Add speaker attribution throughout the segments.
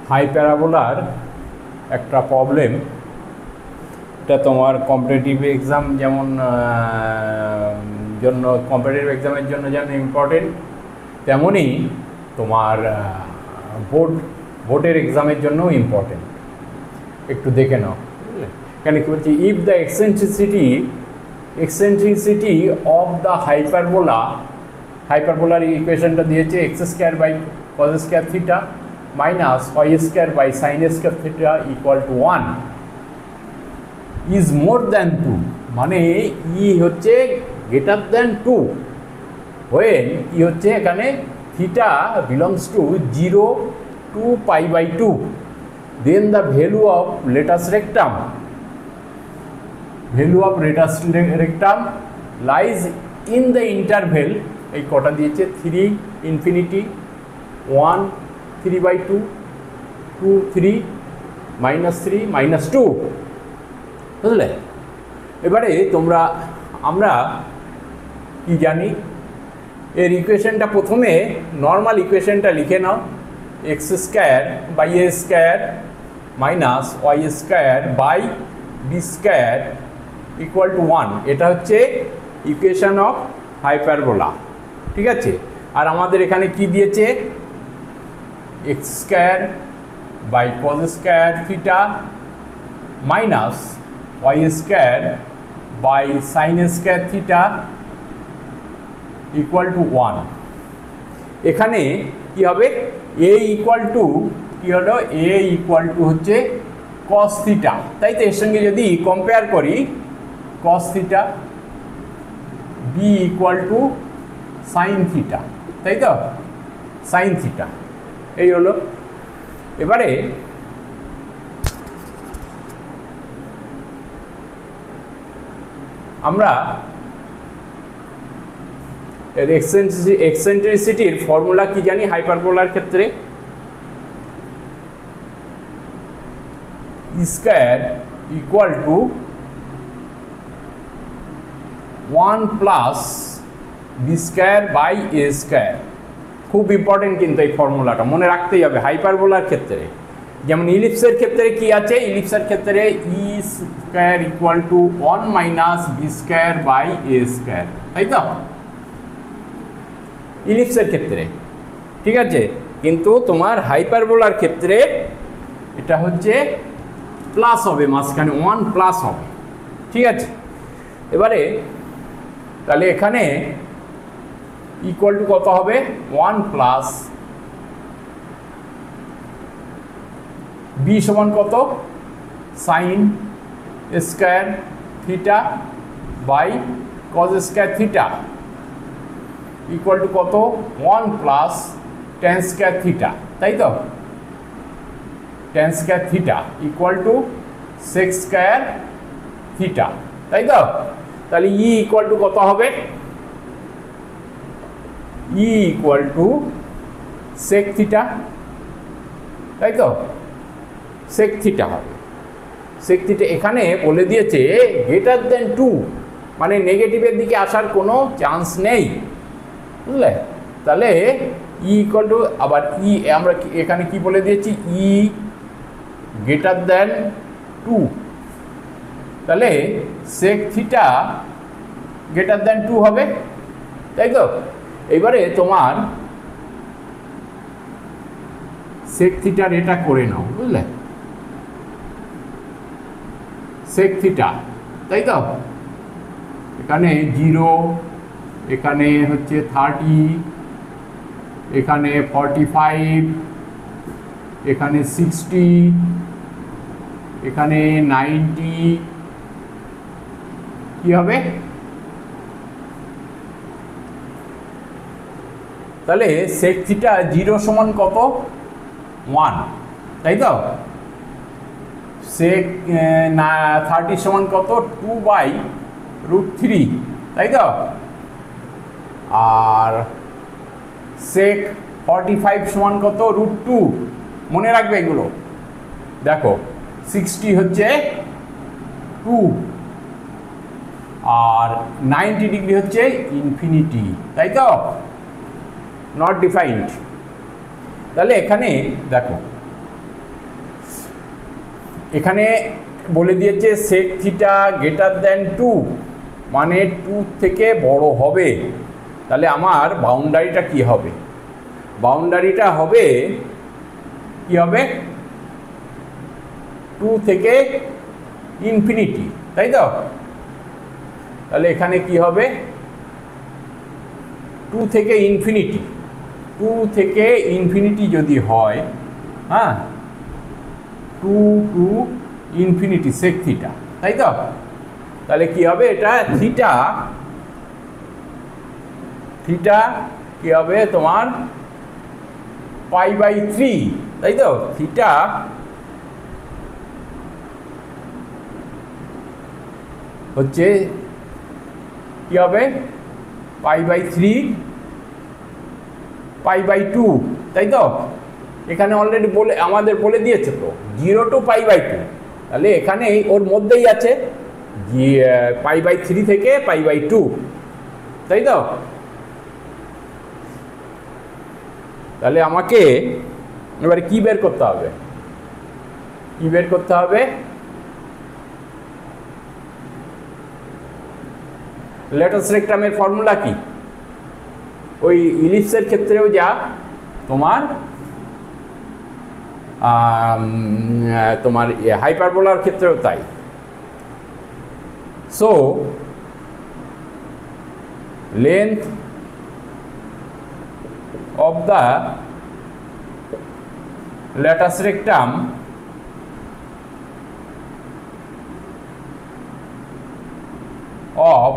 Speaker 1: High প্যারাবোলার একটা problem, এটা তোমার কম্পিটিটিভ এক্সাম যেমন জন্য কম্পিটিটিভ এক্সামের জন্য যেমন ইম্পর্টেন্ট, তেমনই তোমার বোর্ডের এক্সামের জন্যও ইম্পর্টেন্ট। একটু দেখে নাও। এখানে কি বলছি, if the eccentricity of the হাইপারবোলার ইকুয়েশনটা দিয়েছে x square by cos square theta minus y square by sign square theta equal to 1 is more than 2, মানে ই হচ্ছে গ্রেটার দ্যান 2 হোয়েন ই হচ্ছে এখানে theta belongs to 0 to π/2, then the value of latus rectum lies in the interval, এই কটা দিয়েছে 3 infinity 1 3/2 2 3 -3 -2, বুঝলে? এবারে আমরা কি জানি, এর ইকুয়েশনটা প্রথমে নর্মাল ইকুয়েশনটা লিখে নাও, x square by a square minus y square by b square equal to 1, এটা হচ্ছে ইকুয়েশন অফ হাইপারবোলা, ঠিক আছে? আর আমাদের এখানে কি দিয়েছে, x square by cos square theta minus y square by sign square theta equal to 1। এখানে কি হবে, এ ইকুয়াল টু কি হলো, এ ইকুয়াল টু হচ্ছে কস থিটা, তাই তো? এর সঙ্গে যদি কম্পেয়ার করি cos theta, b equal to sin theta, তাই তো? সাইন থিটা এই হলো। এবারে আমরা এক্সেন্ট্রিসিটির ফর্মুলা কি জানি হাইপারবোলার ক্ষেত্রে, square equal to 1 plus b square by a square. খুব ইম্পর্টেন্ট কিন্তু এই ফর্মুলাটা মনে রাখতেই হবে হাইপারবোলার ক্ষেত্রে। যেমন ইলিপসের ক্ষেত্রে কি আছে, ইলিপসের ক্ষেত্রে e square equal to 1 minus b square by a square, তাই তো? ইলিপসের ক্ষেত্রে, ঠিক আছে? কিন্তু তোমার হাইপারবোলার ক্ষেত্রে এটা হচ্ছে প্লাস হবে, মাঝখানে 1 প্লাস হবে, ঠিক আছে? এবারে তাহলে এখানে ইকুয়াল টু কত হবে, 1 প্লাস বি সমান কত, sin square theta by cos square theta equal to কত, 1 প্লাস ট্যান স্কয়ার থিটা, তাই তো? Tan square theta equal to sec square theta, তাই তো? তাহলে ই ইকুয়াল টু কত হবে, e equal to sec theta, তাই তো? সেক থিটা হবে। সেক থিটা এখানে বলে দিয়েছে গ্রেটার দেন 2, মানে নেগেটিভের দিকে আসার কোনো চান্স নেই, বুঝলে? তাহলে ই ইকুয়াল টু, আবার ই আমরা এখানে কি বলে দিয়েছি, ই গ্রেটার দেন 2, তাহলে সেক থিটা গ্রেটার দেন 2 হবে, তাই তো? এবারে তোমার সেক থিটার এটা করে নাও, বুঝলে? সেক থিটা, তাই তো? এখানে 0, এখানে হচ্ছে 30, এখানে 45, এখানে 60, এখানে 90, কি হবে? তাহলে সেক থিটা 0 সমান কত, 1, তাই তো? সেক 30 সমান কত, 2/√3, তাই তো? আর সেক 45 সমান কত, √2, মনে রাখবে এগুলো। দেখো 60 হচ্ছে 2 আর 90 ডিগ্রি হচ্ছে ইনফিনিটি, তাই তো? Not defined. তাহলে এখানে দেখো এখানে বলে দিয়েছে sec থিটা গ্রেটার দেন 2, মানে 2 থেকে বড় হবে। তাহলে আমার বাউন্ডারিটা কি হবে? বাউন্ডারিটা হবে কি হবে? 2 থেকে ইনফিনিটি, তাই তো? তাহলে এখানে কি হবে? 2 থেকে ইনফিনিটি, 2 থেকে ইনফিনিটি যদি হয়, হ্যাঁ, 2 টু ইনফিনিটি sec থিটা, তাই তো? তাহলে কি হবে? এটা থিটা, থিটা কি হবে তোমার π/3, তাই তো? থিটা হচ্ছে কি হবে? π/3 π/2, তাই তো? এখানে অলরেডি আমাদের বলে দিয়েছে তো 0 টু π/2, তাহলে এখানে ওর মধ্যেই আছে π/3 থেকে π/2, তাই তো? তাহলে আমাকে এবারে কি বের করতে হবে? কি বের করতে হবে? ল্যাটিস রেকটামের ফর্মুলা কি? ওই ইলিপসের ক্ষেত্রেও যা, তোমার হাইপারবোলার ক্ষেত্রেও তাই। So length of the latus rectum of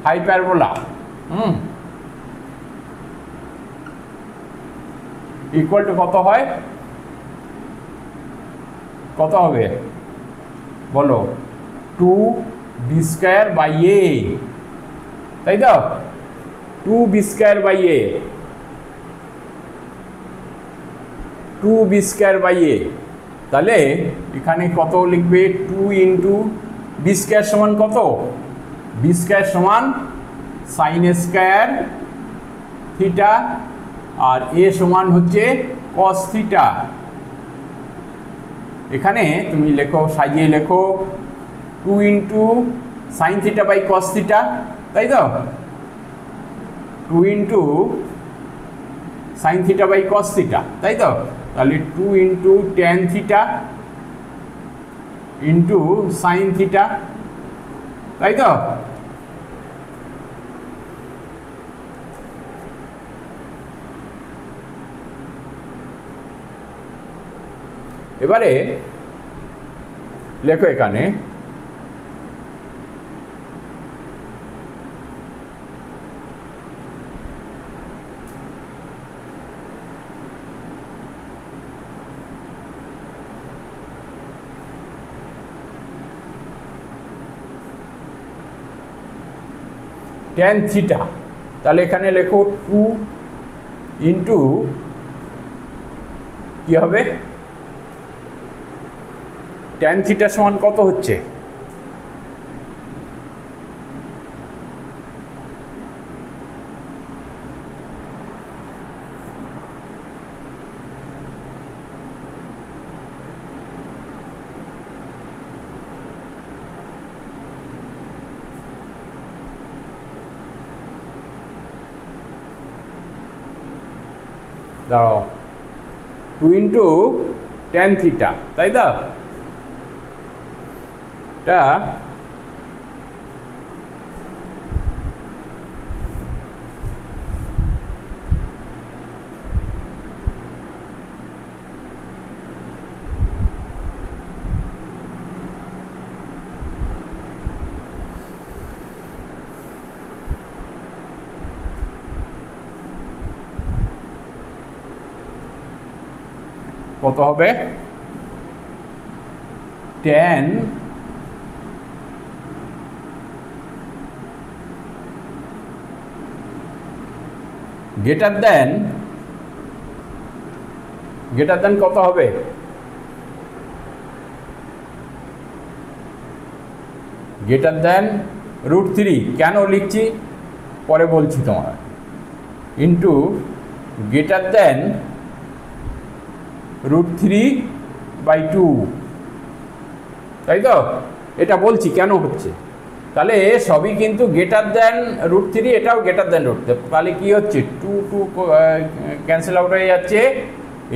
Speaker 1: hyperbola equal to কত হয়? কত হবে বলো? 2b²/a, তাই তো? 2b²/a, 2b²/a। তাহলে এখানে কত লিখবে? 2 ইন্টু b² সমান কত? b² সমান sin² থিটা, আর a সমান হচ্ছে cos থিটা। এখানে তুমি লেখো, সাজিয়ে লেখো 2 ইন্টু sin θ/cos থিটা, তাই তো? 2 ইন্টু sin θ/cos থিটা, তাই তো? তাহলে 2 into tan theta into sin theta, তাই তো? এবারে লেখো এখানে tan থিটা, তাহলে এখানে লেখো 2 ইন্টু কি হবে? tan থিটা সমান কত হচ্ছে? দাঁড়াও, 2 ইন্টু tan থিটা, তাই তো? এটা কত হবে? tan গ্রেটার দেন কত হবে? Greater than √3। কেন লিখছি পরে বলছি তোমার। ইন্টু গ্রেটার দেন √3/2, তাই তো? এটা বলছি কেন হচ্ছে। তাহলে সবই কিন্তু গ্রেটার দ্যান √3, এটাও গ্রেটার দ্যান √3। তাহলে কি হচ্ছে, 2 2 ক্যান্সেল আউট হয়ে যাচ্ছে।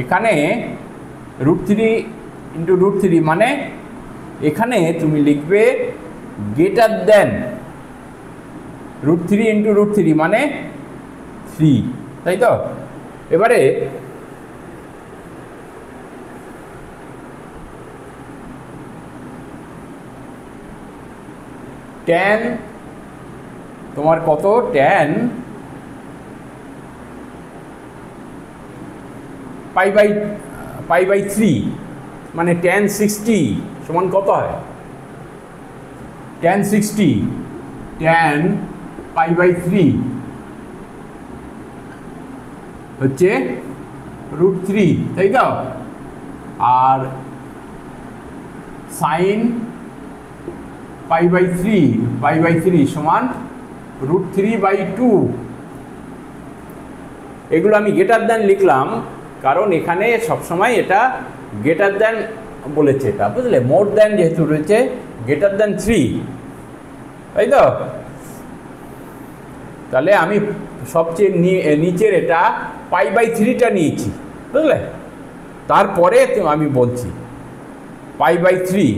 Speaker 1: এখানে √3 ইন্টু √3 মানে এখানে তুমি লিখবে গ্রেটার দ্যান √3 ইন্টু √3 মানে 3, তাই তো? এবারে tan তোমার কত, tan π/3 মানে tan 60 সমান কত হয়, tan 60 tan π/3 হচ্ছে √3, তাই তো? আর sin π/3 সমান √3/2। এগুলো আমি গ্রেটার দ্যান লিখলাম কারণ এখানে সবসময় এটা গ্রেটার দ্যান বলেছে, এটা বুঝলে, মোর দ্যান যেহেতু রয়েছে, গ্রেটার দ্যান 3, তাই তো? তাহলে আমি সবচেয়ে নিচের এটা π/3টা নিয়েছি, বুঝলে, তারপরে আমি বলছি π/3।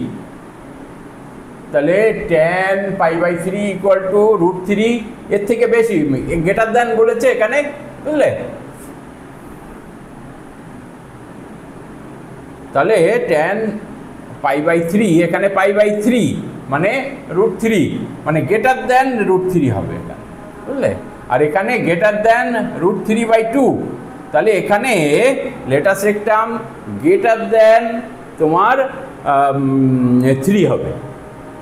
Speaker 1: তাহলে tan π/3 ইকুয়াল টু √3, এর থেকে বেশি গ্রেটার দ্যান বলেছে এখানে, বুঝলে। তাহলে tan π/3 এখানে π/3 মানে √3 মানে গ্রেটার দ্যান √3 হবে এটা, বুঝলে। আর এখানে গ্রেটার দ্যান √3/2, তাহলে এখানে লেটাস রেক্টাম গ্রেটার দ্যান তোমার 3 হবে।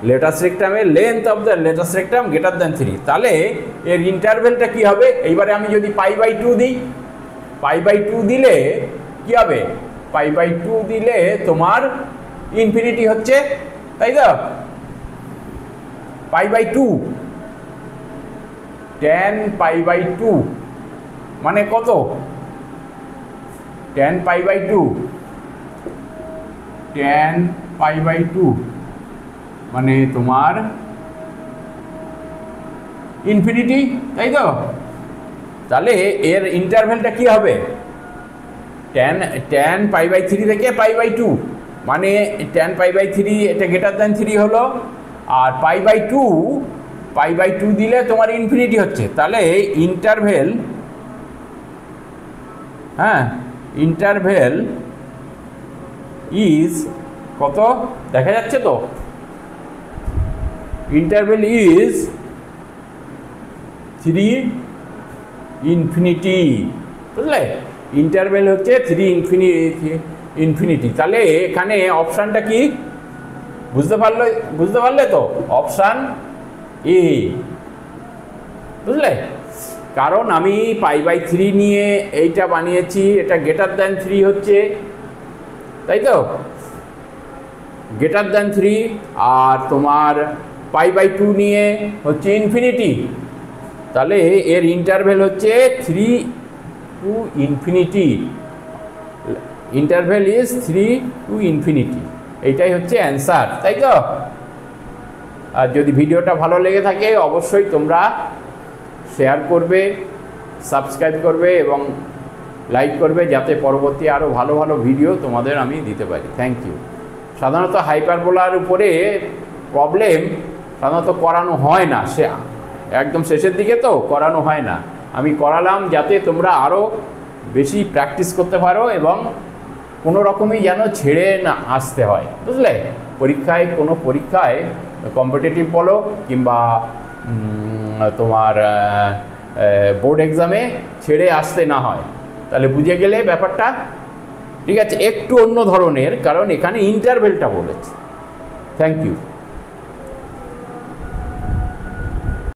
Speaker 1: লেটাস রেক্টামের length of the latus rectum greater than 3, তাহলে এর ইন্টারভেলটা কি হবে। এইবারে আমি যদি π/2 দিই, π/2 দিলে কি হবে, π/2 দিলে তোমার ইনফিনিটি হচ্ছে, তাই তো? π/2 tan π/2 মানে কত, tan π/2 মানে তোমার ইনফিনিটি, তাই তো? তাহলে এর ইন্টারভ্যালটা কি হবে, tan π/3 থেকে π/2 মানে tan π/3 এটা গ্রেটার দ্যান 3 হলো, আর π/2 দিলে তোমার ইনফিনিটি হচ্ছে। তাহলে ইন্টারভ্যাল, হ্যাঁ, ইন্টারভ্যাল ইজ কত দেখা যাচ্ছে তো, ইন্টারভ্যাল ইজ 3 ইনফিনিটি, বুঝলে। ইন্টারভ্যাল হচ্ছে 3 ইনফিনিটি। তাহলে এখানে অপশানটা কি বুঝতে পারলে তো, অপশান এ, বুঝলে। কারণ আমি π/3 নিয়ে এইটা বানিয়েছি, এটা গ্রেটার দ্যান 3 হচ্ছে, তাই তো? গ্রেটার দ্যান 3, আর তোমার π/2 নিয়ে হচ্ছে ইনফিনিটি। তাহলে এর ইন্টারভ্যাল হচ্ছে 3 to infinity, interval is 3 to infinity. এইটাই হচ্ছে অ্যান্সার, তাই তো? আর যদি ভিডিওটা ভালো লেগে থাকে অবশ্যই তোমরা শেয়ার করবে, সাবস্ক্রাইব করবে এবং লাইক করবে, যাতে পরবর্তী আরও ভালো ভালো ভিডিও তোমাদের আমি দিতে পারি। Thank you. সাধারণত হাইপারবোলার উপরে প্রবলেম সাধারণত করানো হয় না, সে একদম শেষের দিকে তো করানো হয় না। আমি করালাম যাতে তোমরা আরও বেশি প্র্যাকটিস করতে পারো এবং কোনো রকমই যেন ছেড়ে না আসতে হয়, বুঝলে। পরীক্ষায় কোনো পরীক্ষায় কম্পিটিটিভ বলো কিংবা তোমার বোর্ড এক্সামে ছেড়ে আসতে না হয়, তাহলে বুঝে গেলে ব্যাপারটা, ঠিক আছে। একটু অন্য ধরনের, কারণ এখানে ইন্টারভেলটা বলেছে। Thank you.